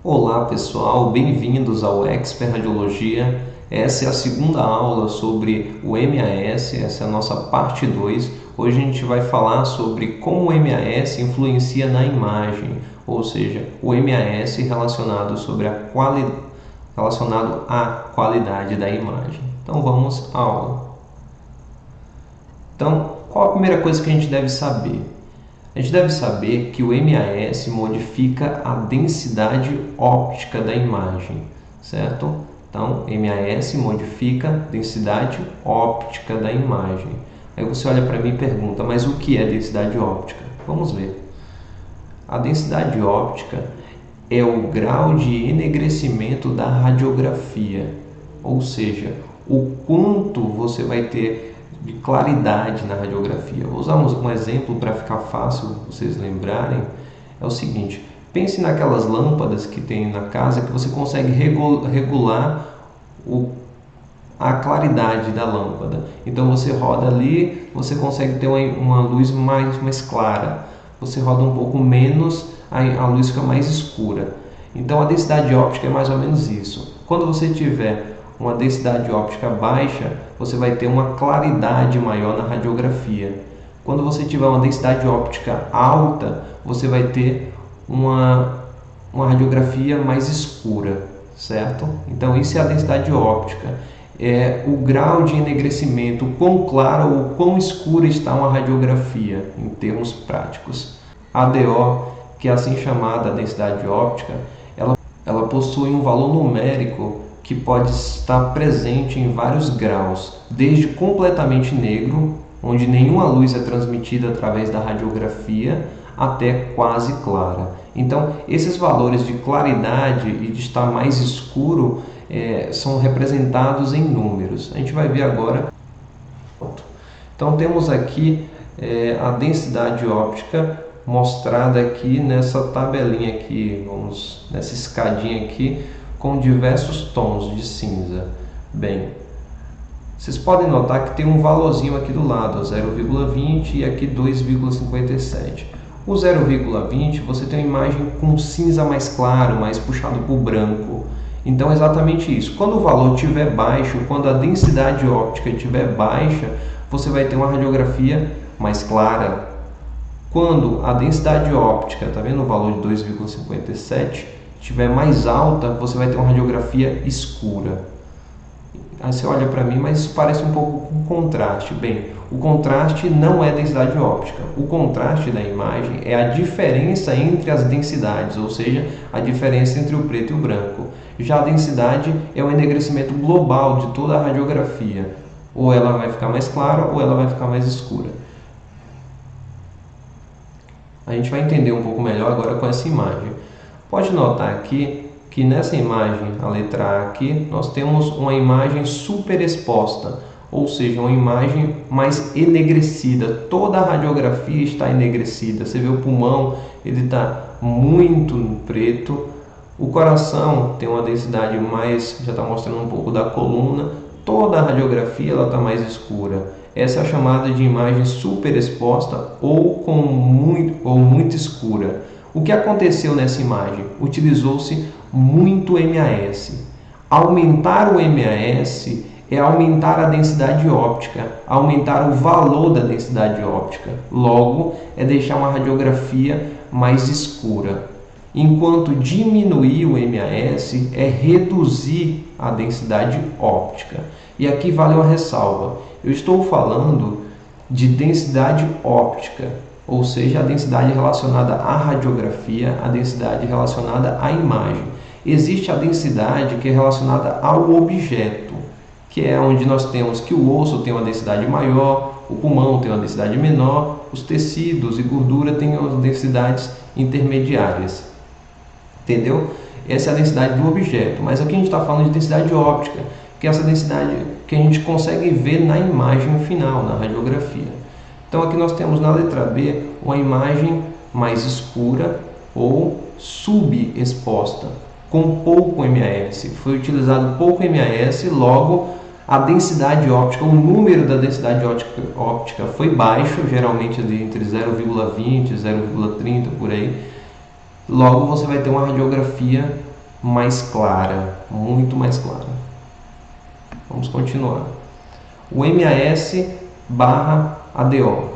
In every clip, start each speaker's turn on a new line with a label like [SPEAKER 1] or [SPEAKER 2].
[SPEAKER 1] Olá pessoal, bem-vindos ao Expert Radiologia. Essa é a segunda aula sobre o MAS, essa é a nossa parte 2. Hoje a gente vai falar sobre como o MAS influencia na imagem, ou seja, o MAS relacionado à qualidade da imagem. Então vamos à aula. Então, qual a primeira coisa que a gente deve saber? A gente deve saber que o MAS modifica a densidade óptica da imagem, certo? Então, MAS modifica a densidade óptica da imagem. Aí você olha para mim e pergunta, mas o que é densidade óptica? Vamos ver. A densidade óptica é o grau de enegrecimento da radiografia, ou seja, o quanto você vai ter de claridade na radiografia. Vou usar um exemplo para ficar fácil vocês lembrarem. É o seguinte, pense naquelas lâmpadas que tem na casa que você consegue regular a claridade da lâmpada. Então você roda ali, você consegue ter uma luz mais clara. Você roda um pouco menos, a luz fica mais escura. Então a densidade óptica é mais ou menos isso. Quando você tiver uma densidade óptica baixa, você vai ter uma claridade maior na radiografia. Quando você tiver uma densidade óptica alta, você vai ter uma radiografia mais escura, certo? Então isso é a densidade óptica. É o grau de enegrecimento, o quão clara ou quão escura está uma radiografia, em termos práticos. A DO, que é assim chamada densidade óptica, ela possui um valor numérico que pode estar presente em vários graus, desde completamente negro, onde nenhuma luz é transmitida através da radiografia, até quase clara. Então, esses valores de claridade e de estar mais escuro são representados em números. A gente vai ver agora. Então, temos aqui a densidade óptica mostrada aqui nessa tabelinha aqui, nessa escadinha aqui, com diversos tons de cinza. Bem, vocês podem notar que tem um valorzinho aqui do lado, 0,20 e aqui 2,57. O 0,20 você tem uma imagem com cinza mais claro, mais puxado para o branco. Então é exatamente isso. Quando o valor estiver baixo, quando a densidade óptica estiver baixa, você vai ter uma radiografia mais clara. Quando a densidade óptica, está vendo o valor de 2,57? Estiver mais alta, você vai ter uma radiografia escura. Aí você olha para mim, mas isso parece um pouco com contraste. Bem, o contraste não é densidade óptica. O contraste da imagem é a diferença entre as densidades, ou seja, a diferença entre o preto e o branco. Já a densidade é o enegrecimento global de toda a radiografia. Ou ela vai ficar mais clara ou ela vai ficar mais escura. A gente vai entender um pouco melhor agora com essa imagem. Pode notar aqui que nessa imagem, a letra A aqui, nós temos uma imagem superexposta, ou seja, uma imagem mais enegrecida. Toda a radiografia está enegrecida. Você vê o pulmão, ele está muito preto. O coração tem uma densidade mais, já está mostrando um pouco da coluna. Toda a radiografia está mais escura. Essa é a chamada de imagem superexposta ou muito escura. O que aconteceu nessa imagem? Utilizou-se muito MAS. Aumentar o MAS é aumentar a densidade óptica, aumentar o valor da densidade óptica. Logo, é deixar uma radiografia mais escura. Enquanto diminuir o MAS é reduzir a densidade óptica. E aqui vale uma ressalva. Eu estou falando de densidade óptica, ou seja, a densidade relacionada à radiografia, a densidade relacionada à imagem. Existe a densidade que é relacionada ao objeto, que é onde nós temos que o osso tem uma densidade maior, o pulmão tem uma densidade menor, os tecidos e gordura têm as densidades intermediárias. Entendeu? Essa é a densidade do objeto, mas aqui a gente está falando de densidade óptica, que é essa densidade que a gente consegue ver na imagem final, na radiografia. Então aqui nós temos na letra B uma imagem mais escura ou subexposta, com pouco MAS. Foi utilizado pouco MAS, logo a densidade óptica, o número da densidade óptica foi baixo, geralmente entre 0,20 e 0,30 por aí. Logo você vai ter uma radiografia mais clara, muito mais clara. Vamos continuar. O MAS barra ADO.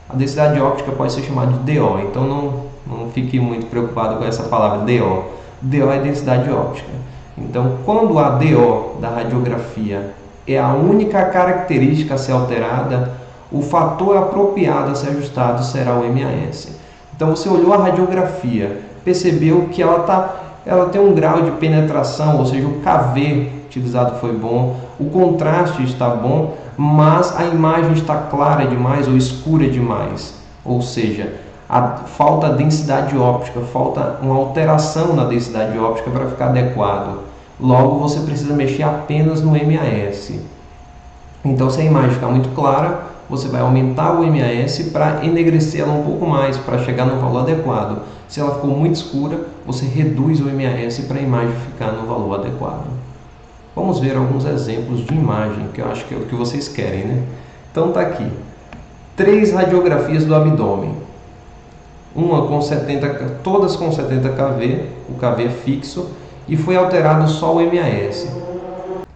[SPEAKER 1] A densidade óptica pode ser chamada de DO, então não fique muito preocupado com essa palavra DO. DO é densidade óptica. Então, quando a DO da radiografia é a única característica a ser alterada, o fator apropriado a ser ajustado será o MAS. Então, você olhou a radiografia, percebeu que ela tem um grau de penetração, ou seja, o KV utilizado foi bom, o contraste está bom, mas a imagem está clara demais ou escura demais, ou seja, falta densidade óptica, falta uma alteração na densidade óptica para ficar adequado. Logo, você precisa mexer apenas no MAS. Então, se a imagem ficar muito clara, você vai aumentar o MAS para enegrecer ela um pouco mais, para chegar no valor adequado. Se ela ficou muito escura, você reduz o MAS para a imagem ficar no valor adequado. Vamos ver alguns exemplos de imagem, que eu acho que é o que vocês querem, né? Então tá aqui, 3 radiografias do abdômen, todas com 70 kV, o KV é fixo, e foi alterado só o MAS.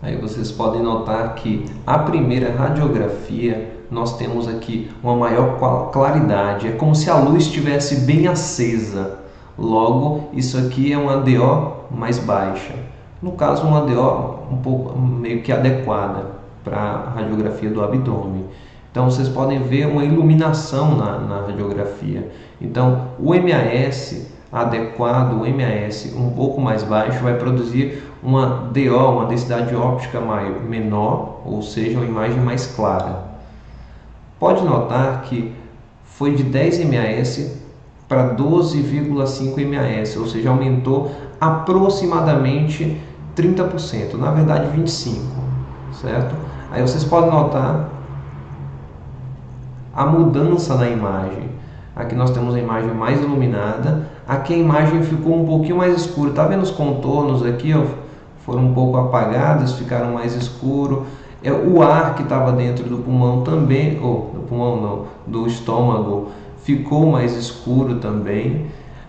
[SPEAKER 1] Aí vocês podem notar que a primeira radiografia, nós temos aqui uma maior claridade, é como se a luz estivesse bem acesa. Logo, isso aqui é uma DO mais baixa. No caso, uma DO um pouco meio que adequada para a radiografia do abdômen. Então, vocês podem ver uma iluminação na radiografia. Então, o MAS adequado, o MAS um pouco mais baixo, vai produzir uma DO, uma densidade óptica menor, ou seja, uma imagem mais clara. Pode notar que foi de 10 MAS para 12,5 MAS, ou seja, aumentou aproximadamente 30%, na verdade 25%, certo? Aí vocês podem notar a mudança na imagem. Aqui nós temos a imagem mais iluminada, aqui a imagem ficou um pouquinho mais escura. Tá vendo os contornos aqui, ó? Foram um pouco apagados, ficaram mais escuros. O ar que estava dentro do pulmão também, do pulmão não, do estômago, ficou mais escuro também.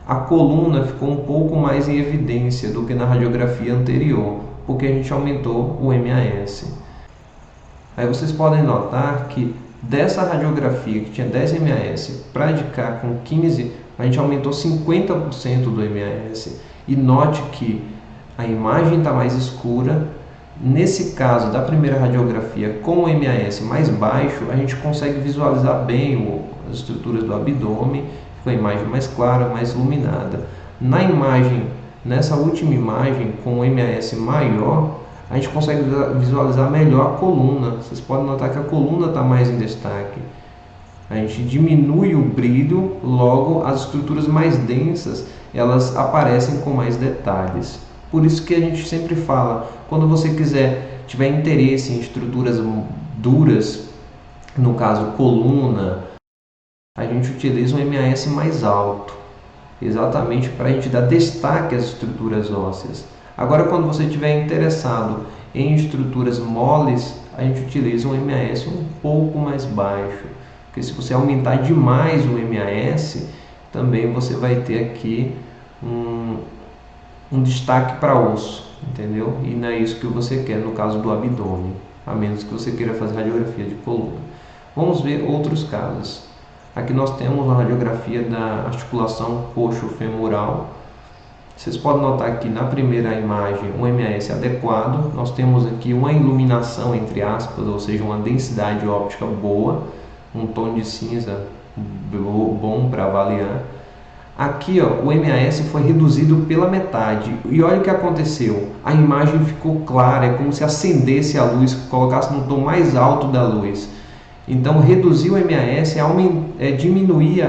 [SPEAKER 1] A coluna ficou um pouco mais em evidência do que na radiografia anterior, porque a gente aumentou o MAS. Aí vocês podem notar que dessa radiografia que tinha 10 MAS para de cá com 15, a gente aumentou 50% do MAS. E note que a imagem está mais escura. Nesse caso da primeira radiografia com o MAS mais baixo, a gente consegue visualizar bem as estruturas do abdômen, com a imagem mais clara, mais iluminada. Nessa última imagem com o MAS maior, a gente consegue visualizar melhor a coluna. Vocês podem notar que a coluna está mais em destaque. A gente diminui o brilho, logo as estruturas mais densas elas aparecem com mais detalhes. Por isso que a gente sempre fala, quando você tiver interesse em estruturas duras, no caso coluna, a gente utiliza um MAS mais alto, exatamente para a gente dar destaque às estruturas ósseas. Agora, quando você estiver interessado em estruturas moles, a gente utiliza um MAS um pouco mais baixo, porque se você aumentar demais o MAS, também você vai ter aqui um destaque para osso, entendeu? E não é isso que você quer no caso do abdômen, a menos que você queira fazer radiografia de coluna. Vamos ver outros casos. Aqui nós temos uma radiografia da articulação coxo-femoral. Vocês podem notar que na primeira imagem um MAS adequado, nós temos aqui uma iluminação entre aspas, ou seja, uma densidade óptica boa, um tom de cinza bom para avaliar. Aqui, ó, o MAS foi reduzido pela metade e olha o que aconteceu, a imagem ficou clara, é como se acendesse a luz, colocasse no tom mais alto da luz. Então, reduzir o MAS é diminuir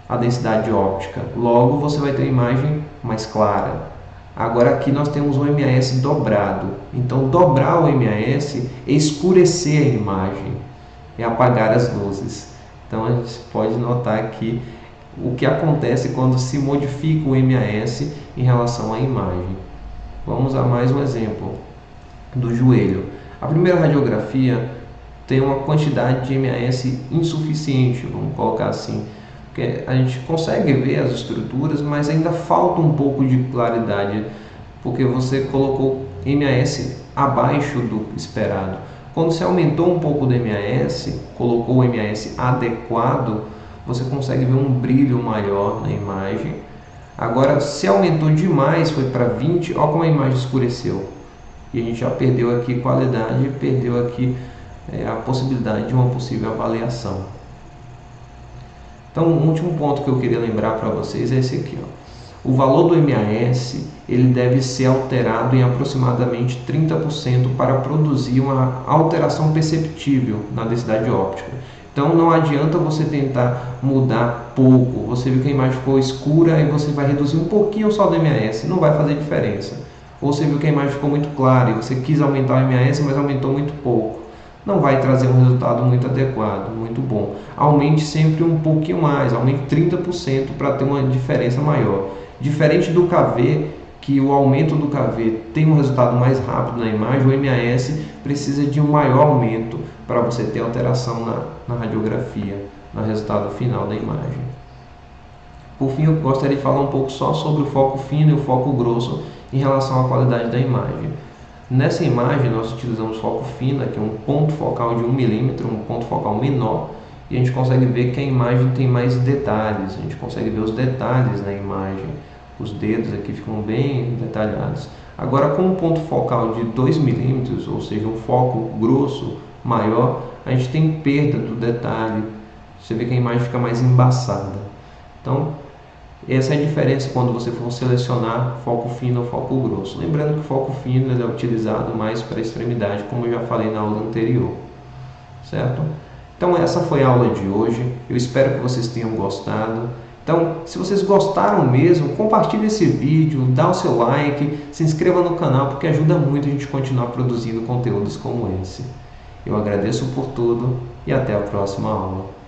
[SPEAKER 1] a densidade óptica, logo você vai ter a imagem mais clara. Agora aqui nós temos o MAS dobrado, então dobrar o MAS é escurecer a imagem, é apagar as luzes. Então a gente pode notar aqui o que acontece quando se modifica o MAS em relação à imagem. Vamos a mais um exemplo do joelho. A primeira radiografia tem uma quantidade de MAS insuficiente, vamos colocar assim, porque porque a gente consegue ver as estruturas, mas ainda falta um pouco de claridade, porque você colocou MAS abaixo do esperado. Quando você aumentou um pouco do MAS, colocou o MAS adequado, você consegue ver um brilho maior na imagem. Agora, se aumentou demais, foi para 20, olha como a imagem escureceu. E a gente já perdeu aqui qualidade, perdeu aqui a possibilidade de uma possível avaliação. Então, o último ponto que eu queria lembrar para vocês é esse aqui, ó. O valor do MAS ele deve ser alterado em aproximadamente 30% para produzir uma alteração perceptível na densidade óptica. Então não adianta você tentar mudar pouco. Você viu que a imagem ficou escura e você vai reduzir um pouquinho só do MAS, não vai fazer diferença. Ou você viu que a imagem ficou muito clara e você quis aumentar o MAS, mas aumentou muito pouco. Não vai trazer um resultado muito adequado, muito bom. Aumente sempre um pouquinho mais, aumente 30% para ter uma diferença maior. Diferente do KV, que o aumento do KV tem um resultado mais rápido na imagem, o MAS precisa de um maior aumento para você ter alteração na radiografia, no resultado final da imagem. Por fim, eu gostaria de falar um pouco só sobre o foco fino e o foco grosso em relação à qualidade da imagem. Nessa imagem nós utilizamos foco fino, que é um ponto focal de 1 milímetro, um ponto focal menor, e a gente consegue ver que a imagem tem mais detalhes, a gente consegue ver os detalhes na imagem. Os dedos aqui ficam bem detalhados. Agora, com um ponto focal de 2 milímetros, ou seja, um foco grosso, maior, a gente tem perda do detalhe. Você vê que a imagem fica mais embaçada. Então, essa é a diferença quando você for selecionar foco fino ou foco grosso. Lembrando que o foco fino ele é utilizado mais para a extremidade, como eu já falei na aula anterior. Certo? Então, essa foi a aula de hoje. Eu espero que vocês tenham gostado. Então, se vocês gostaram mesmo, compartilhe esse vídeo, dá o seu like, se inscreva no canal, porque ajuda muito a gente continuar produzindo conteúdos como esse. Eu agradeço por tudo e até a próxima aula.